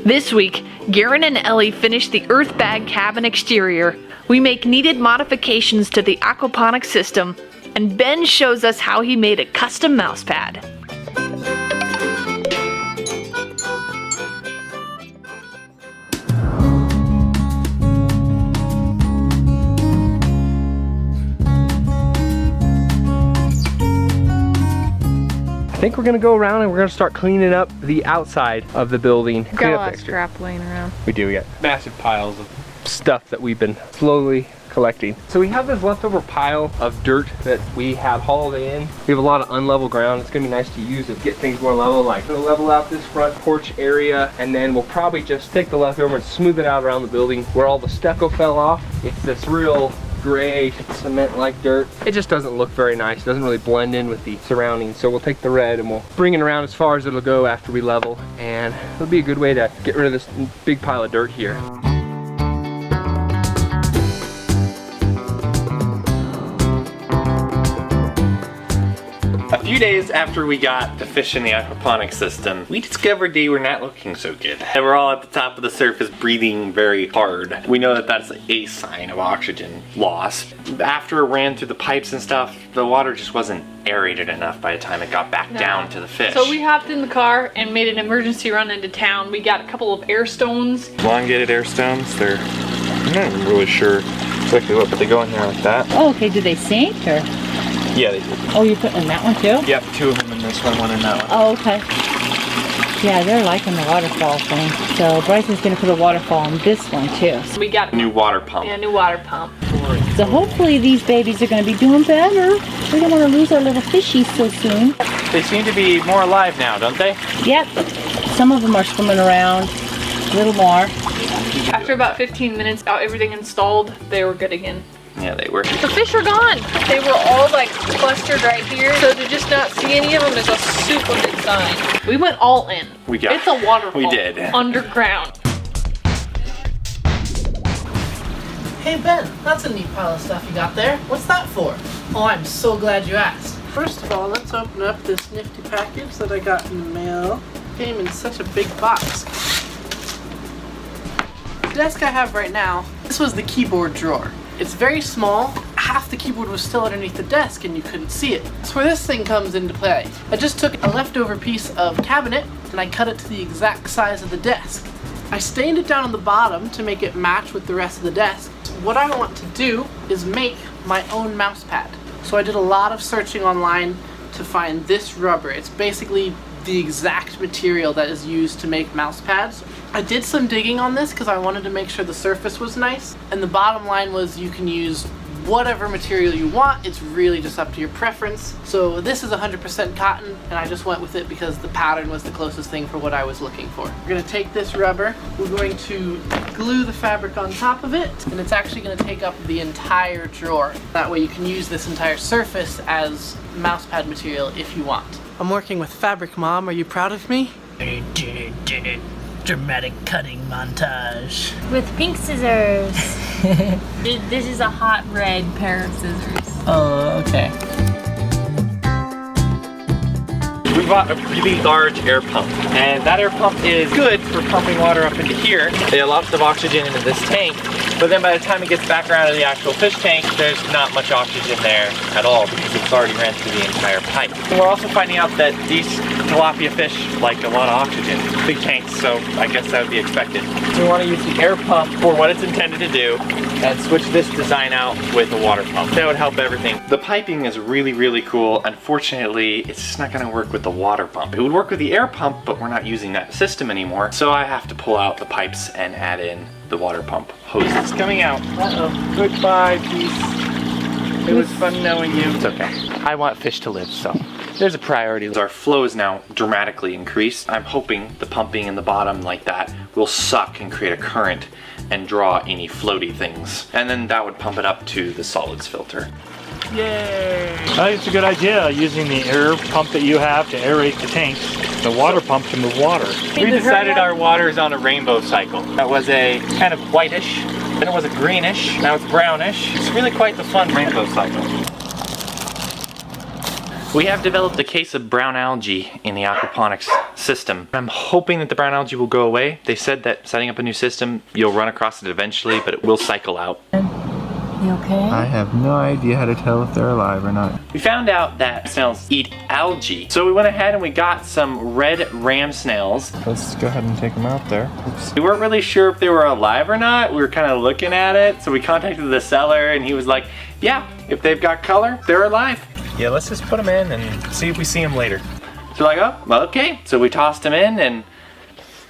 This week, Garen and Ellie finished the Earthbag cabin exterior. We make needed modifications to the aquaponic system, and Ben shows us how he made a custom Mousepad. I think we're gonna go around and we're gonna start cleaning up the outside of the building. Got a lot of scrap laying around. We do, we got massive piles of stuff that we've been slowly collecting. So we have this leftover pile of dirt that we have hauled in. We have a lot of unlevel ground. It's gonna be nice to use to get things more level. Like we'll level out this front porch area, and then we'll probably just take the leftover and smooth it out around the building where all the stucco fell off. It's this real gray cement-like dirt. It just doesn't look very nice. It doesn't really blend in with the surroundings. So we'll take the red and we'll bring it around as far as it'll go after we level, and it'll be a good way to get rid of this big pile of dirt here. A few days after we got the fish in the aquaponic system, we discovered they were not looking so good. They were all at the top of the surface breathing very hard. We know that that's a sign of oxygen loss. After it ran through the pipes and stuff, the water just wasn't aerated enough by the time it got back down to the fish. So we hopped in the car and made an emergency run into town. We got a couple of air stones. Elongated air stones, I'm not really sure exactly what, but they go in here like that. Oh, okay, do they sink or? Yeah, they do. Oh, you put in that one too? Yep, 2 of them in this one in that one. Oh, okay. Yeah, they're liking the waterfall thing. So Bryson's gonna put a waterfall on this one too. We got New water pump. a new water pump. So hopefully these babies are gonna be doing better. We don't wanna lose our little fishies so soon. They seem to be more alive now, don't they? Yep. Some of them are swimming around a little more. After about 15 minutes, got everything installed, they were good again. Yeah, they were. The fish are gone. They were all like clustered right here. So to just not see any of them is a super good sign. We went all in. It's a waterfall. We did. Underground. Hey Ben, that's a neat pile of stuff you got there. What's that for? Oh, I'm so glad you asked. First of all, let's open up this nifty package that I got in the mail. It came in such a big box. The desk I have right now, this was the keyboard drawer. It's very small. Half the keyboard was still underneath the desk and you couldn't see it. That's where this thing comes into play. I just took a leftover piece of cabinet and I cut it to the exact size of the desk. I stained it down on the bottom to make it match with the rest of the desk. What I want to do is make my own Mousepad. So I did a lot of searching online to find this rubber. It's basically the exact material that is used to make Mousepads. I did some digging on this because I wanted to make sure the surface was nice, and the bottom line was you can use whatever material you want. It's really just up to your preference. So this is 100% cotton, and I just went with it because the pattern was the closest thing for what I was looking for. We're going to take this rubber, we're going to glue the fabric on top of it, and it's actually going to take up the entire drawer. That way you can use this entire surface as Mousepad material if you want. I'm working with Fabric Mom. Are you proud of me? Dramatic cutting montage. With pink scissors. This is a hot red pair of scissors. Oh, okay. We bought a really large air pump, and that air pump is good for pumping water up into here. It allows of oxygen into this tank, but then by the time it gets back around to the actual fish tank, there's not much oxygen there at all because it's already ran through the entire pipe. And we're also finding out that these tilapia fish like a lot of oxygen. Big tanks, so I guess that would be expected. So we want to use the air pump for what it's intended to do and switch this design out with a water pump. That would help everything. The piping is really, really cool. Unfortunately, it's just not going to work with the water pump. It would work with the air pump, but we're not using that system anymore. So I have to pull out the pipes and add in the water pump hoses. Coming out. Uh-oh. Goodbye, peace. It was fun knowing you. It's okay. I want fish to live, so there's a priority. Our flow is now dramatically increased. I'm hoping the pumping in the bottom like that will suck and create a current and draw any floaty things. And then that would pump it up to the solids filter. Yay! I think it's a good idea using the air pump that you have to aerate the tanks, the water pump to move water. We decided our water is on a rainbow cycle. That was a kind of whitish, then it was a greenish, now it's brownish. It's really quite the fun rainbow cycle. We have developed a case of brown algae in the aquaponics system. I'm hoping that the brown algae will go away. They said that setting up a new system, you'll run across it eventually, but it will cycle out. You okay? I have no idea how to tell if they're alive or not. We found out that snails eat algae. So we went ahead and we got some red ram snails. Let's go ahead and take them out there. Oops. We weren't really sure if they were alive or not. We were kind of looking at it. So we contacted the seller and he was like, yeah, if they've got color, they're alive. Yeah, let's just put them in and see if we see them later. So like, oh, well, okay. So we tossed them in and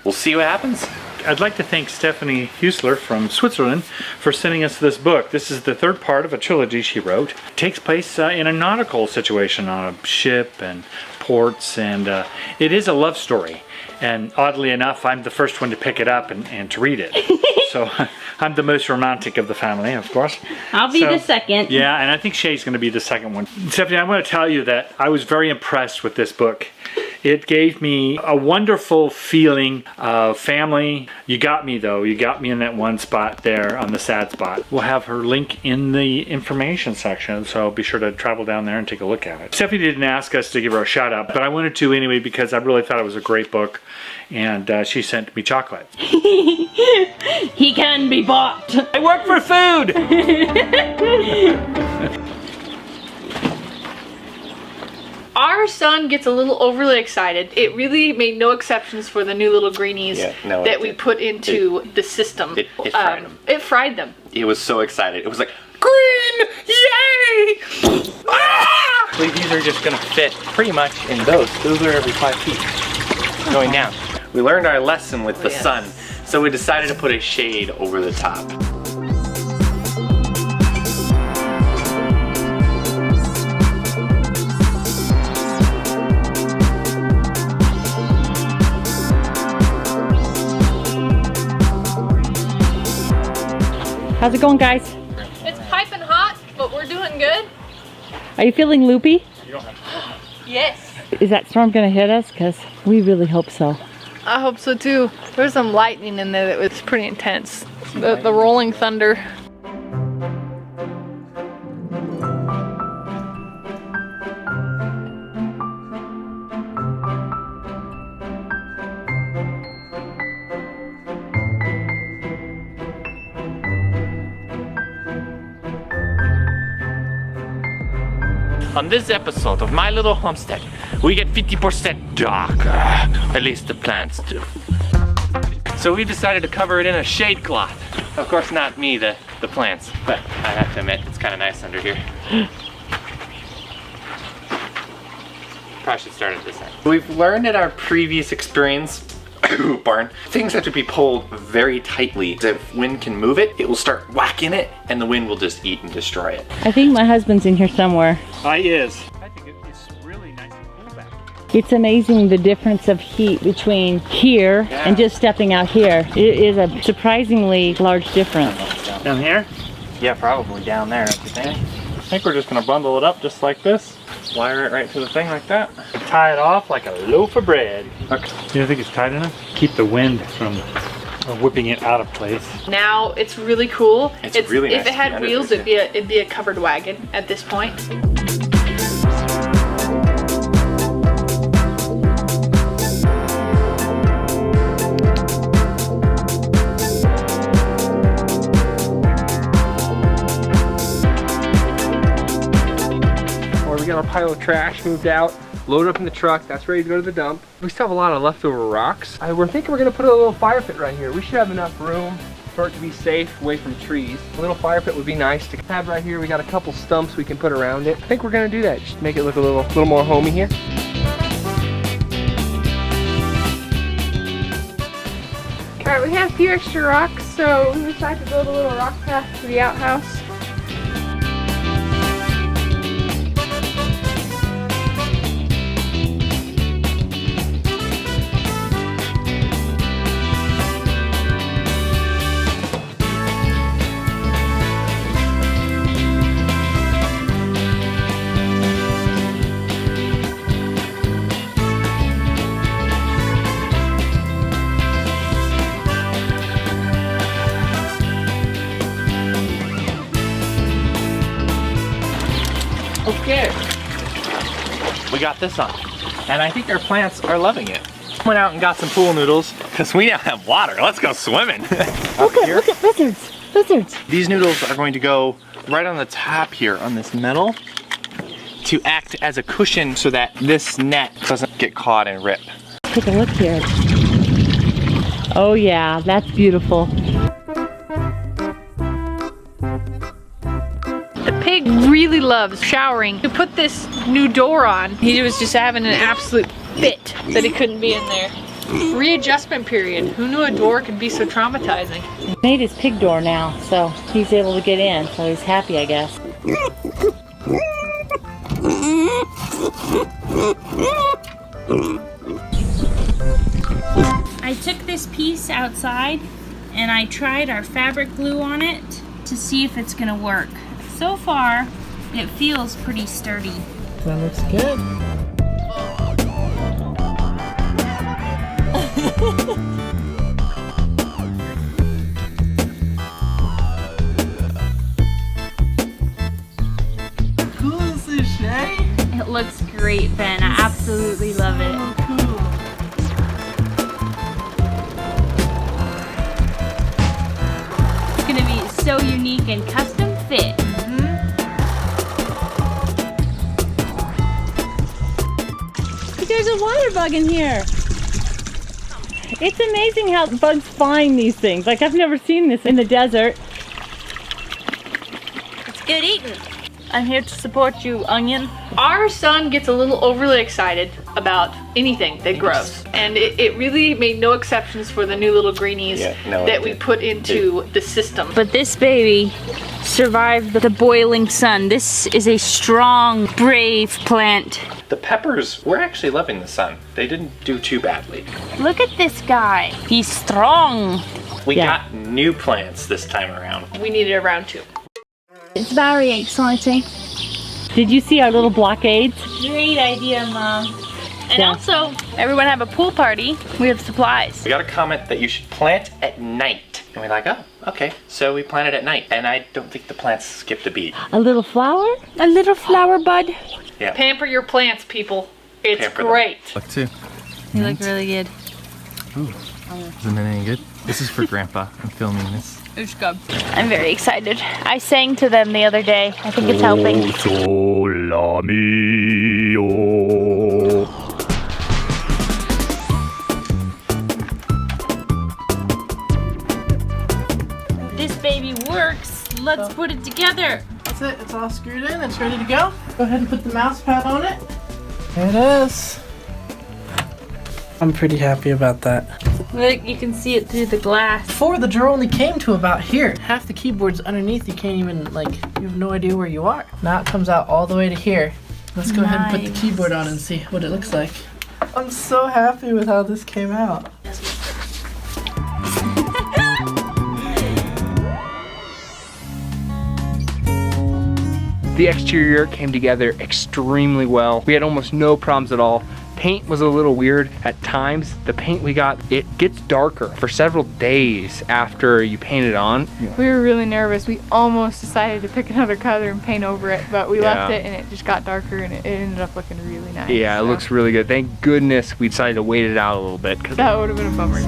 we'll see what happens. I'd like to thank Stephanie Husler from Switzerland for sending us this book. This is the third part of a trilogy she wrote. It takes place in a nautical situation on a ship and ports, and it is a love story. And oddly enough, I'm the first one to pick it up and to read it. So I'm the most romantic of the family, of course. I'll be the second. Yeah, and I think Shay's going to be the second one. Stephanie, I want to tell you that I was very impressed with this book. It gave me a wonderful feeling of family. You got me though. You got me in that one spot there on the sad spot. We'll have her link in the information section, so be sure to travel down there and take a look at it. Stephanie didn't ask us to give her a shout out, but I wanted to anyway because I really thought it was a great book, and she sent me chocolate. He can be bought. I work for food! Our son gets a little overly excited. It really made no exceptions for the new little greenies that we put into the system. It fried them. It fried them. It was so excited. It was like, green! Yay! Ah! I believe these are just gonna fit pretty much in those. Those are every 5 feet going down. We learned our lesson with the sun, so we decided to put a shade over the top. How's it going, guys? It's piping hot, but we're doing good. Are you feeling loopy? Yes. Is that storm gonna hit us? Because we really hope so. I hope so too. There was some lightning in there that was pretty intense. The rolling thunder. On this episode of My Little Homestead, we get 50% darker. At least the plants do. So we decided to cover it in a shade cloth. Of course not me, the plants, but I have to admit, it's kind of nice under here. Probably should start at this end. We've learned in our previous experience, barn, things have to be pulled very tightly. If wind can move it, it will start whacking it, and the wind will just eat and destroy it. I think my husband's in here somewhere. I is. I think it's really nice and cool back. It's amazing the difference of heat between here and just stepping out here. It is a surprisingly large difference. Down here? Yeah, probably down there, don't you think? I think we're just going to bundle it up just like this. Wire it right to the thing like that. Tie it off like a loaf of bread. Okay. You don't think it's tight enough? Keep the wind from whipping it out of place. Now it's really cool. It's really nice If it to had be under wheels, there, it'd be a covered wagon at this point. We got our pile of trash moved out, loaded up in the truck. That's ready to go to the dump. We still have a lot of leftover rocks. We're thinking we're gonna put a little fire pit right here. We should have enough room for it to be safe away from trees. A little fire pit would be nice to have right here. We got a couple stumps we can put around it. I think we're gonna do that, just make it look a little more homey here. Alright, we have a few extra rocks, so we decided to build a little rock path to the outhouse. we got this on. And I think our plants are loving it. Went out and got some pool noodles because we now have water. Let's go swimming. Look at lizards. Lizards. These noodles are going to go right on the top here on this metal to act as a cushion so that this net doesn't get caught and rip. Take a look here. Oh yeah, that's beautiful. The pig really loves showering. To put this new door on, he was just having an absolute fit that he couldn't be in there. Readjustment period. Who knew a door could be so traumatizing? He made his pig door now, so he's able to get in, so he's happy, I guess. I took this piece outside and I tried our fabric glue on it to see if it's gonna work. So far, it feels pretty sturdy. That looks good. Cool is this, Shay? It looks great, Ben. I absolutely love it. Oh, cool. It's gonna be so unique and custom fit. There's a water bug in here. It's amazing how bugs find these things. Like, I've never seen this in the desert. It's good eating. I'm here to support you, Onion. Our son gets a little overly excited about anything that grows. And it really made no exceptions for the new little greenies that we put into the system. But this baby survived the boiling sun. This is a strong, brave plant. The peppers, we're actually loving the sun. They didn't do too badly. Look at this guy. He's strong. We got new plants this time around. We needed a round 2. It's very exciting. Did you see our little blockades? Great idea, Mom. And also, everyone have a pool party. We have supplies. We got a comment that you should plant at night. And we're like, oh, okay. So we planted at night. And I don't think the plants skipped a beat. A little flower? A little flower bud. Yeah. Pamper your plants, people. It's Pamper them. great. Look too. You look really good. Ooh, isn't it any good? This is for Grandpa. I'm filming this. I'm very excited. I sang to them the other day. I think it's helping. This baby works. Let's put it together. That's it. It's all screwed in. It's ready to go. Go ahead and put the mouse pad on it. There it is. I'm pretty happy about that. Look, you can see it through the glass. Before, the drawer only came to about here. Half the keyboard's underneath. You can't even, like, you have no idea where you are. Now it comes out all the way to here. Let's go ahead and put the keyboard on and see what it looks like. I'm so happy with how this came out. The exterior came together extremely well. We had almost no problems at all. Paint was a little weird at times. The paint we got, it gets darker for several days after you paint it on. We were really nervous. We almost decided to pick another color and paint over it, but we left it and it just got darker and it ended up looking really nice. Yeah, it looks really good. Thank goodness we decided to wait it out a little bit. That would have been a bummer.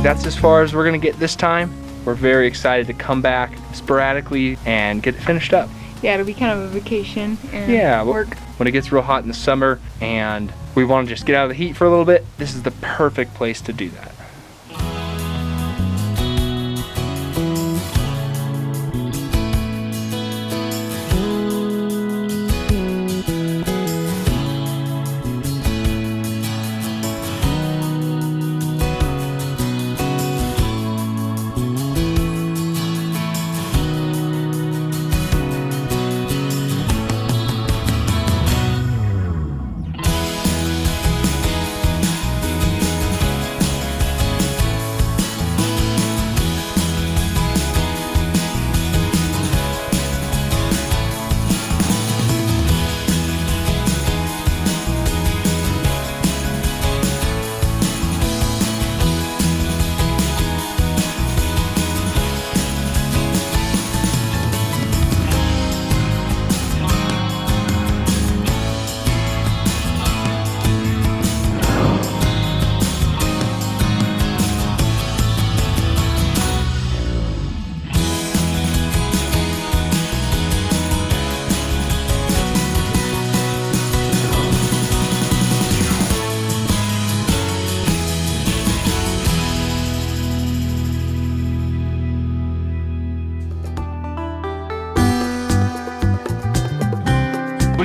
That's as far as we're gonna get this time. We're very excited to come back sporadically and get it finished up. Yeah, it'll be kind of a vacation and work. When it gets real hot in the summer and we want to just get out of the heat for a little bit, this is the perfect place to do that.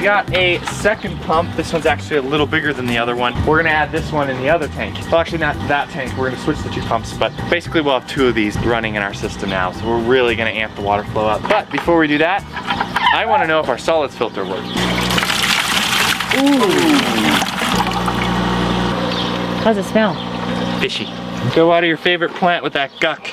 got a second pump. This one's actually a little bigger than the other one. We're gonna add this one in the other tank. Well, actually not that tank. We're gonna switch the 2 pumps, but basically we'll have 2 of these running in our system now. So we're really gonna amp the water flow up. But before we do that, I wanna know if our solids filter works. Ooh. How's it smell? Fishy. Go water your favorite plant with that guck.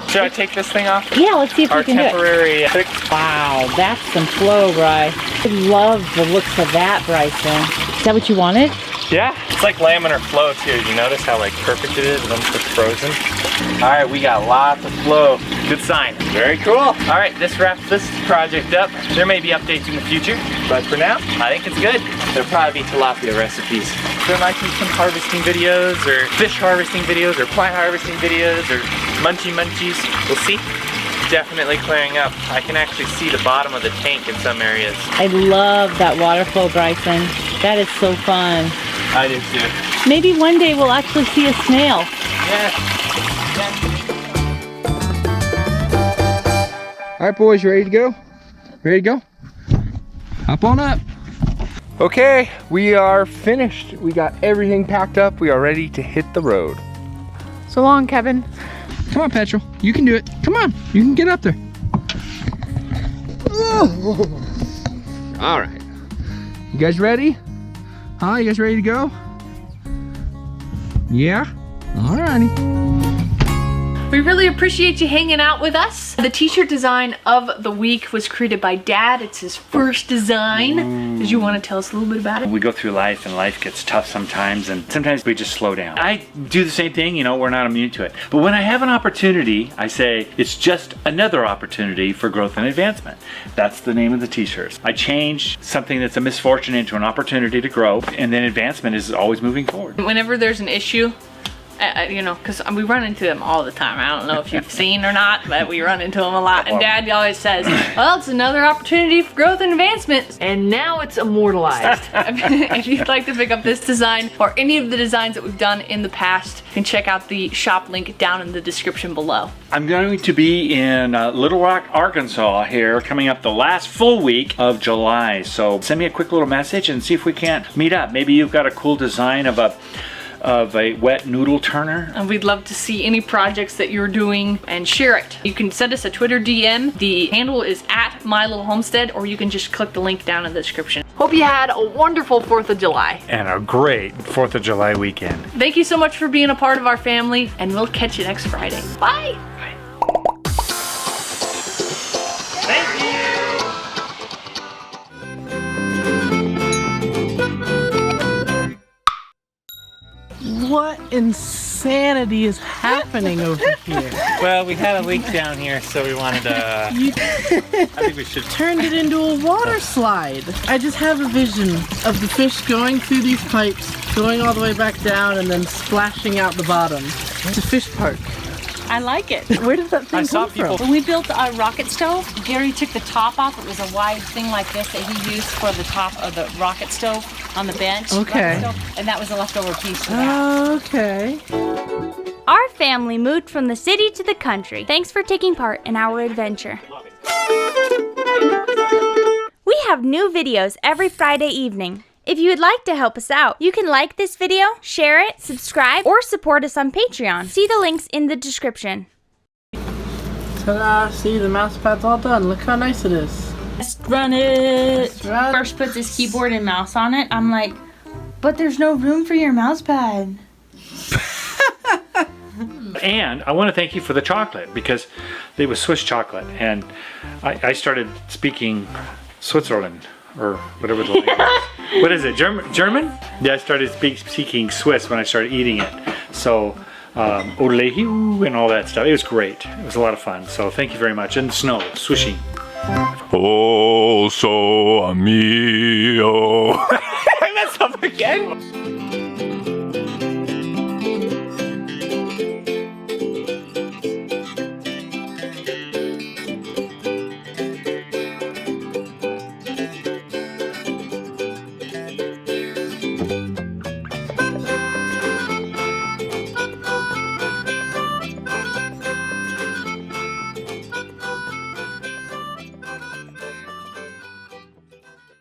Should I take this thing off? Yeah, let's see if we can do it. Our temporary fix. Wow, that's some flow, Bryce. I love the looks of that, Bryson. Is that what you wanted? Yeah, it's like laminar flow too. You notice how like perfect it is once it's frozen? All right, we got lots of flow. Good sign. Very cool. All right, this wraps this project up. There may be updates in the future, but for now, I think it's good. There'll probably be tilapia recipes. There might be some harvesting videos or fish harvesting videos or plant harvesting videos or munchies. We'll see. Definitely clearing up. I can actually see the bottom of the tank in some areas. I love that water flow, Bryson. That is so fun. I do too. Maybe one day we'll actually see a snail. Yeah. All right, boys, you ready to go? Ready to go? Hop on up. Okay, we are finished. We got everything packed up. We are ready to hit the road. So long, Kevin. Come on, Petrol. You can do it. Come on, you can get up there. All right. You guys ready? Huh? You guys ready to go? Yeah? All righty. We really appreciate you hanging out with us. The t-shirt design of the week was created by Dad. It's his first design. Did you want to tell us a little bit about it? We go through life and life gets tough sometimes, and sometimes we just slow down. I do the same thing, you know, we're not immune to it. But when I have an opportunity, I say it's just another opportunity for growth and advancement. That's the name of the t-shirts. I change something that's a misfortune into an opportunity to grow, and then advancement is always moving forward. Whenever there's an issue, you know, because we run into them all the time. I don't know if you've seen or not, but we run into them a lot. And Dad always says, well, it's another opportunity for growth and advancement. And now it's immortalized. If you'd like to pick up this design or any of the designs that we've done in the past, you can check out the shop link down in the description below. I'm going to be in Little Rock, Arkansas here, coming up the last full week of July. So send me a quick little message and see if we can't meet up. Maybe you've got a cool design of a wet noodle turner. And we'd love to see any projects that you're doing and share it. You can send us a Twitter DM. The handle is @MyLittleHomestead, or you can just click the link down in the description. Hope you had a wonderful 4th of July. And a great 4th of July weekend. Thank you so much for being a part of our family, and we'll catch you next Friday. Bye. What insanity is happening over here? Well, we had a leak down here, so we wanted to... I think we should... Turned it into a water slide. I just have a vision of the fish going through these pipes, going all the way back down, and then splashing out the bottom. It's a fish park. I like it. Where did that thing come from? When we built a rocket stove, Gary took the top off. It was a wide thing like this that he used for the top of the rocket stove on the bench. Okay. And that was a leftover piece of that. Okay. Our family moved from the city to the country. Thanks for taking part in our adventure. We have new videos every Friday evening. If you would like to help us out, you can like this video, share it, subscribe, or support us on Patreon. See the links in the description. Ta-da! See, the mouse pad's all done. Look how nice it is. Let's run it. Let's run. First put this keyboard and mouse on it. I'm like, but there's no room for your mouse pad. And I want to thank you for the chocolate, because it was Swiss chocolate, and I started speaking Switzerland, or whatever the language is. What is it, German? Yeah, I started speaking Swiss when I started eating it. So, odelehu and all that stuff. It was great. It was a lot of fun. So thank you very much. And snow, swishing. Oh, so amigo. I messed up again.